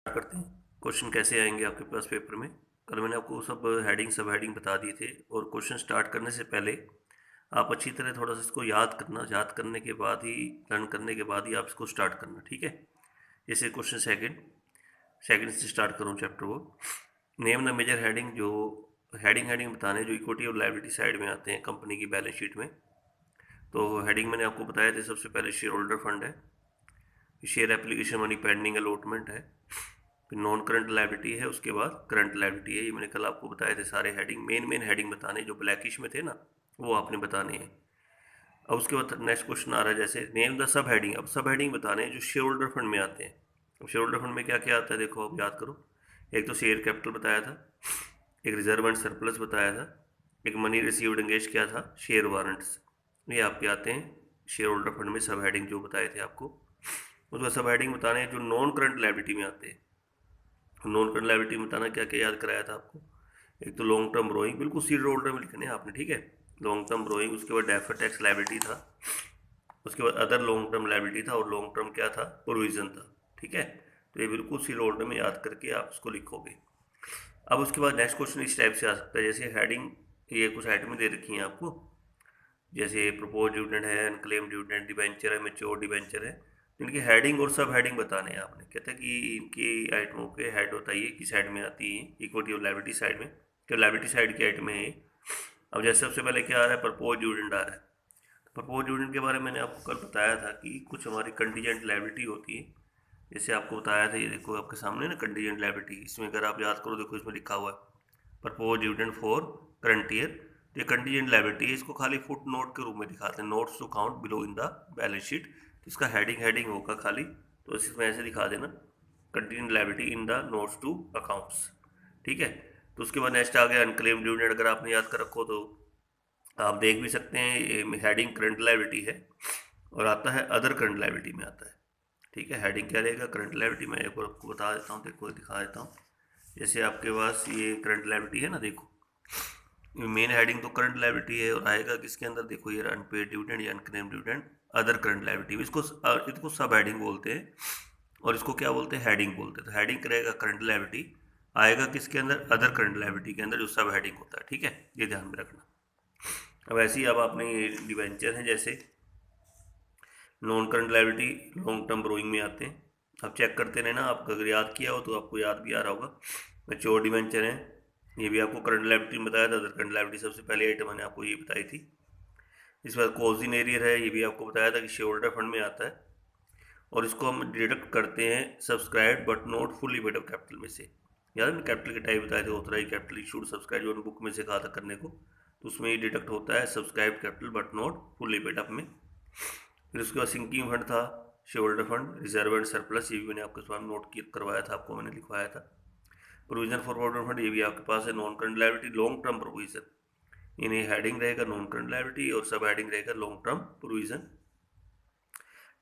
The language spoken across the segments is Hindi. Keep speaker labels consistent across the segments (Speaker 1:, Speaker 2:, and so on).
Speaker 1: करते हैं। क्वेश्चन कैसे आएंगे आपके पास पेपर में। कल मैंने आपको सब हेडिंग सब हेडिंग बता दिए थे और क्वेश्चन स्टार्ट करने से पहले आप अच्छी तरह थोड़ा सा इसको याद करना, याद करने के बाद ही, लर्न करने के बाद ही आप इसको स्टार्ट करना, ठीक है। जैसे क्वेश्चन सेकंड से स्टार्ट करूँ चैप्टर को। नेम द मेजर हेडिंग, जो हेडिंग बताने जो इक्विटी और लायबिलिटी साइड में आते हैं कंपनी की बैलेंस शीट में। तो हेडिंग मैंने आपको बताया था, सबसे पहले शेयर होल्डर फंड है, share application money pending allotment है, फिर नॉन करंट लायबिलिटी है, उसके बाद करंट लायबिलिटी है। ये मैंने कल आपको बताए थे सारे हेडिंग, मेन हेडिंग बताने जो ब्लैकिश में थे ना, वो आपने बताने हैं। अब उसके बाद नेक्स्ट क्वेश्चन आ रहा है, जैसे नेम द सब हेडिंग। अब सब हेडिंग बताने हैं जो शेयर होल्डर फंड में आते हैं। अब शेयर होल्डर फंड में क्या क्या आता है देखो, अब याद करो। एक तो शेयर कैपिटल बताया था, एक रिजर्व एंड सरप्लस बताया था, एक मनी रिसीव्ड एंगेज किया था, शेयर वारंट्स। ये आपके आते हैं शेयर होल्डर फंड में सब हेडिंग जो बताए थे आपको। उसका सब हेडिंग बताने हैं जो नॉन करंट लायबिलिटी में आते हैं। नॉन करंट लायबिलिटी में बताना क्या क्या याद कराया था आपको। एक तो लॉन्ग टर्म ब्रोइंग, बिल्कुल सीरियल होल्डर में लिखने हैं आपने, ठीक है। लॉन्ग टर्म ब्रोइंग, उसके बाद डेफर्ड टैक्स लायबिलिटी था, उसके बाद अदर लॉन्ग टर्म लायबिलिटी था, और लॉन्ग टर्म क्या था, प्रोविजन था, ठीक है। तो ये बिल्कुल सीरियल होल्डर में याद करके आप इसको लिखोगे। अब उसके बाद नेक्स्ट क्वेश्चन इस टाइप से आ सकता है, जैसे हेडिंग, ये कुछ आइटमें दे रखी हैं आपको, जैसे प्रपोज डिविडेंड है, अनक्लेम डिविडेंड, डिबेंचर है, मेच्योर डिबेंचर है। तो इनकी हेडिंग और सब हेडिंग बताने हैं आपने। कहते हैं कि इनकी आइटमों के हेड बताइए किस साइड में आती है, इक्विटी और लायबिलिटी साइड में, क्या लायबिलिटी साइड की आइटम है ये। अब जैसे सबसे पहले क्या आ रहा है, प्रपोज डिविडेंड आ रहा है। प्रपोज डिविडेंड के बारे में मैंने आपको कल बताया था कि कुछ हमारी कंटीजेंट लायबिलिटी होती है। जैसे आपको बताया था, ये देखो आपके सामने ना कंटीजेंट लायबिलिटी, इसमें अगर आप याद करो, देखो इसमें लिखा हुआ है propose dividend for current year. तो ये कंटीजेंट लायबिलिटी है, इसको खाली फुट नोट के रूप में दिखाते हैं, notes to count below in the balance sheet. तो इसका हेडिंग होगा खाली, तो इसमें ऐसे दिखा देना, contingent liability in the notes to accounts, ठीक है। तो उसके बाद नेक्स्ट आ गया अनक्लेम डिविडेंड, अगर आपने याद कर रखो तो आप देख भी सकते हैं, ये हेडिंग करंट लायबिलिटी है और आता है अदर करंट लायबिलिटी में आता है, ठीक है। हेडिंग क्या रहेगा, करंट लायबिलिटी। मैं एक और आपको बता देता हूँ, देखो दिखा देता हूँ। जैसे आपके पास ये करंट लायबिलिटी है ना, देखो मेन हेडिंग तो करंट लायबिलिटी है, और आएगा किसके अंदर, देखो ये अनपेड डिविडेंड या unclaimed dividend, other current liability. इसको सब हेडिंग बोलते हैं, और इसको क्या बोलते हैं, हेडिंग बोलते हैं। तो हेडिंग करेगा करंट लायबिलिटी, आएगा किसके अंदर, अदर करंट लायबिलिटी के अंदर, जो सब हेडिंग होता है, ठीक है। ये ध्यान में रखना। अब ऐसे ही अब आपने ये डिवेंचर है, जैसे non current liability long term ब्रोइंग में आते हैं। आप चेक करते रहना, आपको अगर याद किया हो तो आपको याद भी आ रहा होगा। मैच्योर डिवेंचर है, ये भी आपको करंट लायबिलिटी में बताया था। अदर करंट लायबिलिटी सबसे पहले आइटम मैंने आपको ये बताई थी। इस बार कॉजिन एरियर है, ये भी आपको बताया था कि शेयर होल्डर फंड में आता है, और इसको हम डिडक्ट करते हैं subscribe but not fully paid up capital में से। याद है कैपिटल के टाइप बताए थे, ऑथराइज कैपिटल, इशूड, सब्सक्राइब, जो बुक में से कहा था करने को। तो उसमें ये डिडक्ट होता है subscribe capital but not fully paid up में। फिर उसके बाद सिंकिंग फंड था, share holder fund, reserve and surplus, ये भी मैंने आपके सामने नोट करवाया था, आपको मैंने लिखवाया था। प्रोविजन फॉर प्रोविडेंट फंड, ये भी आपके पास है। Non current liability long term provision, इन्हें हेडिंग रहेगा नॉन करंट लायबिलिटी और सब हेडिंग रहेगा long term provision.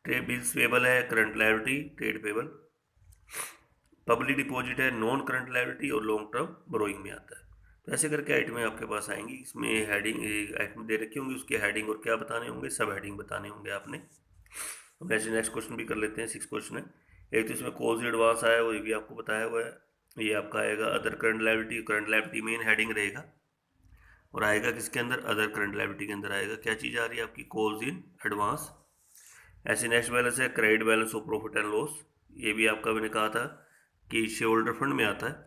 Speaker 1: Trade bills payable है, current liability, trade payable. Public deposit है, नॉन करंट लायबिलिटी और लॉन्ग टर्म बोरोइंग में आता है। तो ऐसे करके आइटमें आपके पास आएंगी, इसमें हेडिंग आइटम दे रखी होंगी, उसके हेडिंग और क्या बताने होंगे, सब हेडिंग बताने होंगे आपने। अब ऐसे नेक्स्ट क्वेश्चन भी कर लेते हैं, 6 क्वेश्चन है। एक तो इसमें कॉज एडवांस आया, वो भी आपको बताया हुआ है। ये आपका आएगा other current liability main heading रहेगा, और आएगा किसके अंदर, अदर करंट लायबिलिटी के अंदर आएगा क्या चीज़ आ रही है आपकी, कॉज इन एडवांस। ऐसे नेक्स्ट बैलेंस है credit balance of profit and loss, ये भी आपका मैंने कहा था कि शेयर होल्डर फंड में आता है,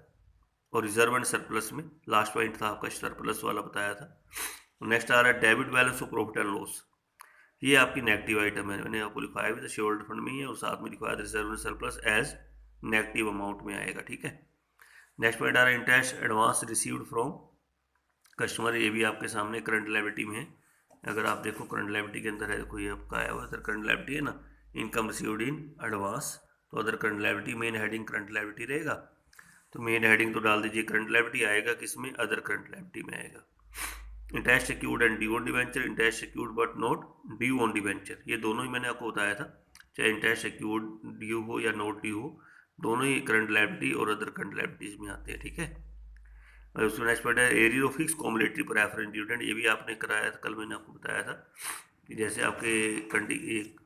Speaker 1: और रिजर्व एंड सरप्लस में। लास्ट पॉइंट था आपका सरप्लस वाला बताया था। नेक्स्ट आ रहा है debit balance of profit and loss, ये आपकी नेगेटिव आइटम है, मैंने आपको लिखवाया भी था शेयर होल्डर फंड में ही है, और साथ में लिखवाया था reserve and surplus as negative amount में आएगा, ठीक है। नेक्स्ट पॉइंट आ रहा है interest advance received from customer, ये भी आपके सामने करंट लायबिलिटी में है। अगर आप देखो करंट लायबिलिटी के अंदर है, देखो ये आपका आया हुआ है करंट लायबिलिटी है ना, इनकम रिसीव्ड इन एडवांस। तो other current liability, main heading current liability रहेगा, तो मेन हेडिंग तो डाल दीजिए करंट लायबिलिटी, आएगा किसमें, अदर करंट लायबिलिटी में आएगा। Interest secured and due on debenture, interest secured but not due on debenture, ये दोनों ही मैंने आपको बताया था, चाहे इंटरेस्ट सिक्यूर्ड ड्यू हो या नॉट ड्यू हो, दोनों ही करंट लायबिलिटी और अदर करंट लायबिलिटीज में आते हैं, ठीक है। और उसमें नेक्स्ट पॉइंट है area of fix cumulatory preference dividend, ये भी आपने कराया था, कल मैंने आपको बताया था कि जैसे आपके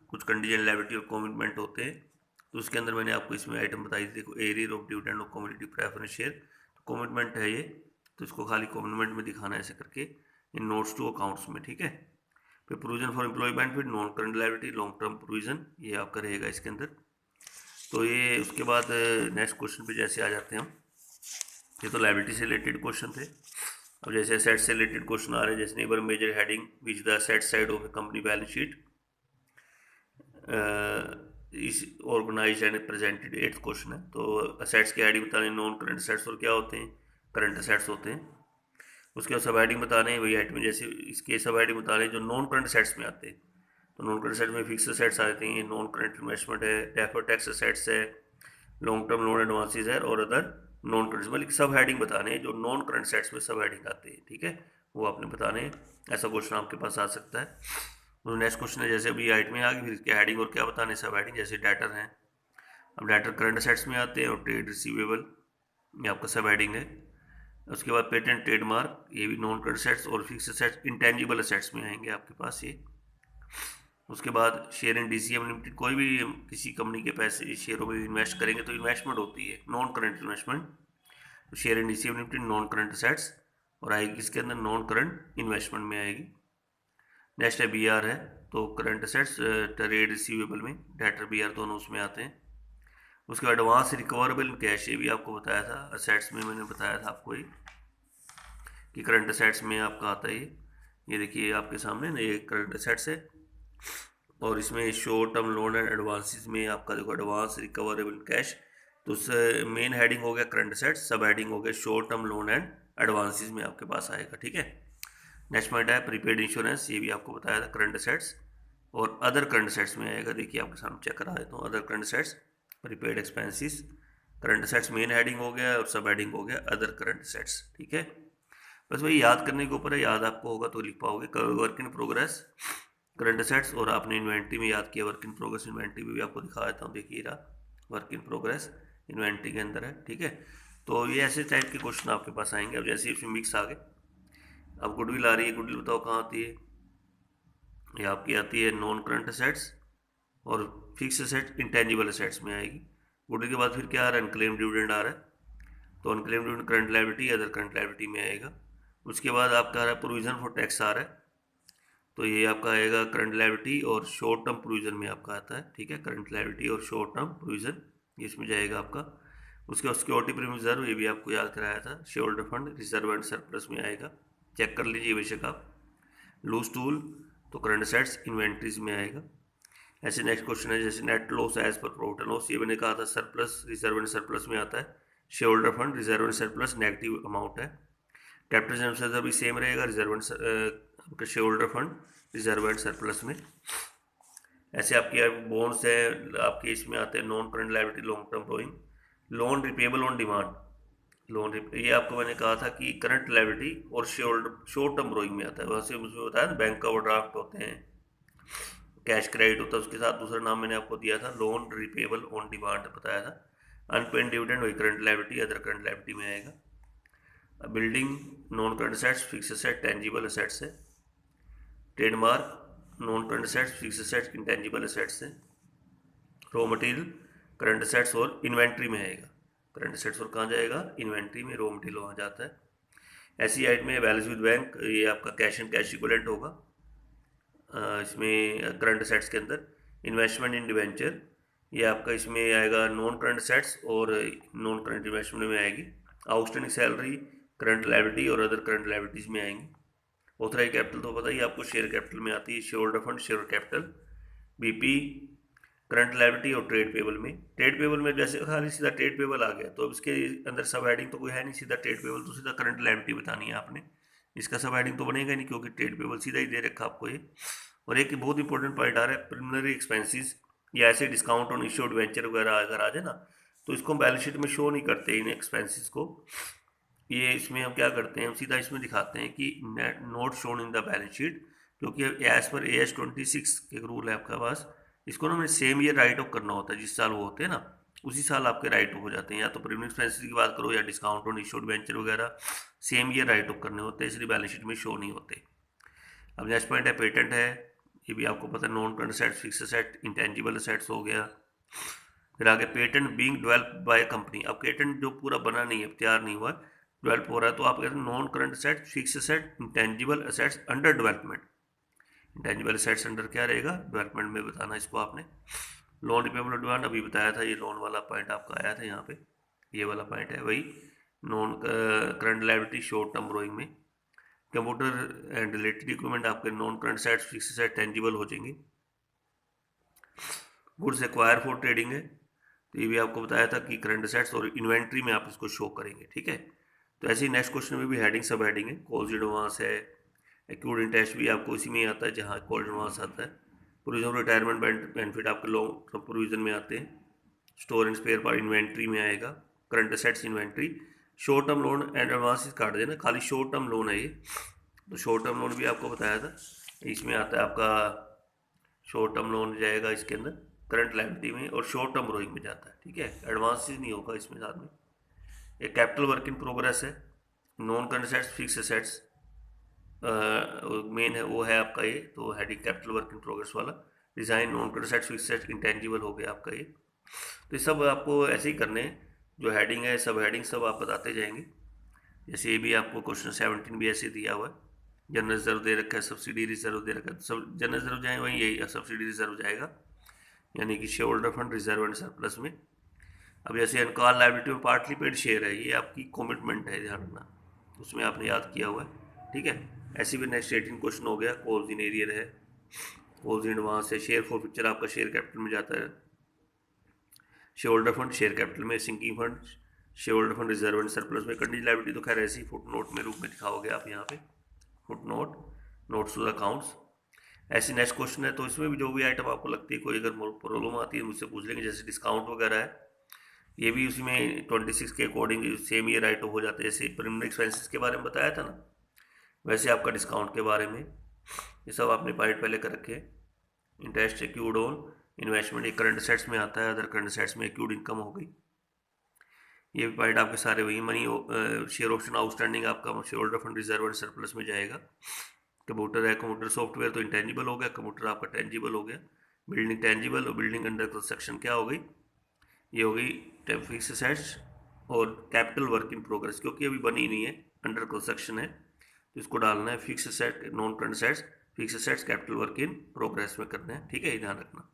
Speaker 1: कुछ कंडीजन लायबिलिटी और कमिटमेंट होते हैं, तो उसके अंदर मैंने आपको इसमें आइटम बताई थी, देखो एरियर ऑफ डिविडेंड और कम्युनिटी प्रेफरेंस शेयर, तो कमिटमेंट है ये, तो इसको खाली कमिटमेंट में दिखाना है ऐसे करके इन नोट्स टू अकाउंट्स में, ठीक है। फिर provision for employ benefit, non current liability, long term provision, ये आपका रहेगा इसके अंदर। तो ये उसके बाद नेक्स्ट क्वेश्चन पे जैसे आ जाते हैं हम, ये तो लायबिलिटी से रिलेटेड क्वेश्चन थे। अब जैसे असेट से रिलेटेड क्वेश्चन आ रहे हैं, जैसे नेबर major heading which the asset side of a company balance sheet is organise and presented, 8th question है। तो असेट्स की हेडिंग बताने, नॉन करंट असेट्स और क्या होते हैं, करंट असेट्स होते हैं। उसके बाद सब हेडिंग बताने, वही आइटम जैसे इसके सब हेडिंग बताने जो नॉन करंट असेट्स में आते हैं। तो नॉन करंट असेट्स में फिक्स असेट्स आते हैं, नॉन करंट इन्वेस्टमेंट है, डेफर्ड टैक्स असेट्स है, लॉन्ग टर्म लोन एडवांसेज है और अदर नॉन करंट, मतलब सब हेडिंग बताने हैं जो नॉन करंट असेट्स में सब हेडिंग आते हैं, ठीक है, वो आपने बताने हैं। ऐसा क्वेश्चन आपके पास आ सकता है। तो नेक्स्ट क्वेश्चन है, जैसे अभी आइटम में आ गई, फिर इसके हेडिंग और क्या बताने, सब हेडिंग, जैसे डेटर हैं, अब डेटर करंट असेट्स में आते हैं और ट्रेड रिसीवेबल ये आपका सब हेडिंग है। उसके बाद पेटेंट ट्रेडमार्क, ये भी नॉन करंट असेट्स, और फिक्स असेट्स इंटेंजिबल असेट्स में आएंगे आपके पास ये। उसके बाद शेयर इन डीसीएम लिमिटेड, कोई भी किसी कंपनी के पैसे शेयरों में इन्वेस्ट करेंगे तो इन्वेस्टमेंट होती है, नॉन करंट इन्वेस्टमेंट। तो share in DCM limited non current assets और आएगी इसके अंदर नॉन करंट इन्वेस्टमेंट में आएगी। नेक्स्ट है बी आर है, तो करंट असेट्स ट्रेड रिसीवेबल में डेटर बी आर दोनों उसमें आते हैं। उसके बाद एडवांस रिकवरेबल कैश, ये भी आपको बताया था असेट्स में, मैंने बताया था आपको ये कि करंट असेट्स में आपका आता है ये देखिए आपके सामने ना, ये करंट असेट्स है और इसमें short term loan and advances में आपका देखो एडवांस रिकवरेबल कैश, तो उससे मेन हेडिंग हो गया करंट असेट्स, सब हेडिंग हो गया short term loan and advances में आपके पास आएगा, ठीक है। नेक्स्ट पॉइंट है प्रीपेड इंश्योरेंस, ये भी आपको बताया था करंट असेट्स और अदर करंट असेट्स में आएगा, देखिए आपके सामने चेक करा देता हूँ, other current assets, prepaid expenses, current assets main heading हो गया और सब हेडिंग हो गया अदर करंट असेट्स, ठीक है। बस वही याद करने के ऊपर है, याद आपको होगा तो लिख पाओगे। Work in progress current assets, और आपने इन्वेंट्री में याद किया, वर्क इन प्रोग्रेस इन्वेंट्री भी आपको दिखा देता हूँ, देखिए रहा वर्क इन प्रोग्रेस इन्वेंट्री के अंदर है, ठीक है। तो ये ऐसे टाइप के क्वेश्चन आपके पास आएंगे। अब जैसे इसमें मिक्स आ गए, अब गुडविल आ रही है, गुडविल बताओ कहाँ आती है, ये आपकी आती है नॉन करंट असेट्स और फिक्स असेट्स इंटेंजिबल असेट्स में आएगी। गुडविल के बाद फिर क्या आ रहा है, अनक्लेम डिविडेंड आ रहा है, तो unclaim dividend current liability other current liability में आएगा। उसके बाद आपका आ रहा है प्रोविजन फॉर टैक्स आ रहा है, तो ये आपका आएगा करंट लायबिलिटी और शॉर्ट टर्म प्रोविजन में आपका आता है, ठीक है, करंट लायबिलिटी और शॉर्ट टर्म प्रोविजन इसमें जाएगा आपका। उसके बाद सिक्योरिटी प्रीमियम रिजर्व, ये भी आपको याद कराया था, share holder fund reserve and surplus में आएगा, चेक कर लीजिए बेशक आप। लूज टूल तो करंट असेट्स इन्वेंट्रीज में आएगा। ऐसे नेक्स्ट क्वेश्चन है, जैसे net loss as per profit and loss, ये मैंने कहा था सरप्लस रिजर्व एंड सरप्लस में आता है, share holder fund reserve and surplus negative amount है। कैपिटल जनरल भी सेम रहेगा, रिजर्व एंड आपका share holder fund reserve and surplus में। ऐसे आपके बॉन्ड्स है आपके, इसमें आते हैं non current liability long term Boeing, loan repayable on demand, ये आपको मैंने कहा था कि करंट लायबिलिटी और शॉर्ट टर्म बोइंग में आता है, वैसे उसमें बताया ना बैंक का ओवरड्राफ्ट होते हैं, कैश क्रेडिट होता है, उसके साथ दूसरा नाम मैंने आपको दिया था लोन रिपेबल ऑन डिमांड बताया था। अनपेड डिविडेंड वही current liability other current liability में आएगा। Building non current assets, fix asset tangible assets है। Trademark non current assets, fix assets intangible assets है। रॉ मटेरियल करंट असेट्स और इन्वेंट्री में आएगा, करंट असेट्स और कहाँ जाएगा, इन्वेंट्री में, रॉ मटेरियल वहाँ जाता है। ऐसी आइट में बैलेंस विद बैंक, ये आपका कैश एंड कैश इक्विवेलेंट होगा इसमें करंट असेट्स के अंदर। इन्वेस्टमेंट इन डिवेंचर, ये आपका इसमें आएगा नॉन करंट असेट्स और नॉन करंट इन्वेस्टमेंट में आएगी। आउटस्टैंडिंग सैलरी करंट लायबिलिटी और अदर करंट लायबिलिटीज में आएंगी। ऑथराइज कैपिटल तो पता ही आपको शेयर कैपिटल में आती है, share holder fund share capital. BP current liability और ट्रेड पेबल में, ट्रेड पेबल में जैसे खाली सीधा ट्रेड पेबल आ गया तो अब इसके अंदर सब हेडिंग तो कोई है नहीं, सीधा ट्रेड पेबल तो सीधा करंट लायबिलिटी बतानी है आपने, इसका सब हेडिंग तो बनेगा नहीं क्योंकि ट्रेड पेबल सीधा ही दे रखा आपको ये। और एक बहुत इंपॉर्टेंट पॉइंट आ रहा है प्रिलिमिनरी एक्सपेंसेस या ऐसे डिस्काउंट ऑन इश्यूड वेंचर वगैरह अगर आ जाए ना तो इसको हम बैलेंस शीट में शो नहीं करते इन एक्सपेंसेस को, ये इसमें हम क्या करते हैं, हम सीधा इसमें दिखाते हैं कि note shown in the balance sheet, क्योंकि एज पर AS 26 एक रूल है आपका पास, इसको ना हमें सेम ईयर राइट ऑफ करना होता है, जिस साल वो होते हैं ना उसी साल आपके राइट ऑफ हो जाते हैं, या तो प्रीमियम एक्सपेंसेस की बात करो या डिस्काउंट ऑन इश्यूड वेंचर वगैरह सेम ईयर राइट ऑफ करने होते हैं, इसलिए बैलेंस शीट में शो नहीं होते। अब नेक्स्ट पॉइंट है पेटेंट है, ये भी आपको पता है non current assets, fix asset, intangible assets हो गया। फिर आगे patent being developed by company. अब पेटेंट जो पूरा बना नहीं है, तैयार नहीं हुआ, डेवलप हो रहा है, तो आप कहते हैं non current asset, fix asset, intangible assets under development. Intangible assets under क्या रहेगा, डेवलपमेंट में बताना इसको आपने। लोन रिपेबल डिमांड अभी बताया था, ये लोन वाला पॉइंट आपका आया था यहाँ पे, ये वाला पॉइंट है वही। Non current liability short term borrowing में। कंप्यूटर एंड रिलेटेड इक्विपमेंट आपके non current assets, fix asset, tangible हो जाएंगे। गुड्स एक्वायर फॉर ट्रेडिंग है, तो ये भी आपको बताया था कि करंट एसेट्स और इन्वेंट्री में आप इसको शो करेंगे, ठीक है। तो ऐसे ही नेक्स्ट क्वेश्चन में भी हेडिंग सब हेडिंग है, कॉल्स एडवांस है, एक्यूड इंटरेस्ट भी आपको इसी में ही आता है जहाँ कॉल्ड एडवांस आता है। प्रोविजन रिटायरमेंट बेनिफिट आपके लॉन्ग टर्म प्रोविजन में आते हैं। Store and spare part inventory में आएगा। Current assets inventory. Short term loan and advance काट देना, खाली शॉर्ट टर्म लोन है ये, तो शॉर्ट टर्म लोन भी आपको बताया था, इसमें आता है आपका शॉर्ट टर्म लोन जाएगा इसके अंदर करंट लायबिलिटी में, और शॉर्ट टर्म बोरोइंग में जाता है, ठीक है। एडवांस नहीं होगा इसमें साथ में। एक कैपिटल वर्क इन प्रोग्रेस है, non current assets, fix assets main है, वो है आपका ये, तो heading capital work in progress वाला। Design, non current assets, fix assets, intangible हो गया आपका ये। तो ये सब आपको ऐसे ही करने हैं, जो हेडिंग है सब हेडिंग सब आप बताते जाएंगे। जैसे ये भी आपको क्वेश्चन 17 भी ऐसे दिया हुआ है, जनरल रिजर्व दे रखा है, सब्सिडी रिजर्व दे रखा है, तो सब जनरल रिजर्व जाए वहीं यही सब्सिडी रिजर्व जाएगा, यानी कि share holder fund, reserve and surplus में। अब जैसे अनकॉल लायबिलिटी में पार्टली पेड शेयर है, ये आपकी कमिटमेंट है, ध्यान रखना, उसमें आपने याद किया हुआ है, ठीक है। ऐसे भी नेक्स्ट 18 क्वेश्चन हो गया, कॉल्स इन एरियर है, कॉल्स इन एडवांस है, शेयर फॉर पिक्चर आपका शेयर कैपिटल में जाता है, share holder fund share capital में, sinking fund share holder fund, reserve and surplus में। कंडीशन लायबिलिटी तो खैर ऐसी फुट नोट में रूप में दिखाओगे आप यहाँ पे, foot note, notes to the accounts. ऐसे नेक्स्ट क्वेश्चन है, तो इसमें भी जो भी आइटम आपको लगती है, कोई अगर प्रॉब्लम आती है मुझसे पूछ लेंगे, जैसे डिस्काउंट वगैरह है, ये भी उसी में 26 के अकॉर्डिंग सेम ईयर आइटम हो जाते हैं। जैसे प्रीलिमिनरी एक्सपेंसेस के बारे में बताया था ना, वैसे आपका डिस्काउंट के बारे में ये सब आपने पॉइंट पहले कर रखे हैं। इंटरेस्ट एक्यूड ऑन इन्वेस्टमेंट, ये करंट असेट्स में आता है, अदर करंट असेट्स में एक्यूड इनकम हो गई। ये भी पॉइंट आपके सारे वही। मनी शेयर ऑप्शन आउटस्टैंडिंग आपका share holder fund, reserve and surplus में जाएगा। कंप्यूटर है, कंप्यूटर सॉफ्टवेयर तो इंटेंजिबल हो गया, कंप्यूटर आपका टेंजिबल हो गया। बिल्डिंग टेंजिबल, और बिल्डिंग अंडर कंस्ट्रक्शन क्या हो गई, ये हो गई फिक्स एसेट्स और कैपिटल वर्क इन प्रोग्रेस, क्योंकि अभी बनी नहीं है, अंडर कंस्ट्रक्शन है, तो इसको डालना है fix asset, non current assets, fix assets, capital work in progress में करना है, ठीक है, ध्यान रखना।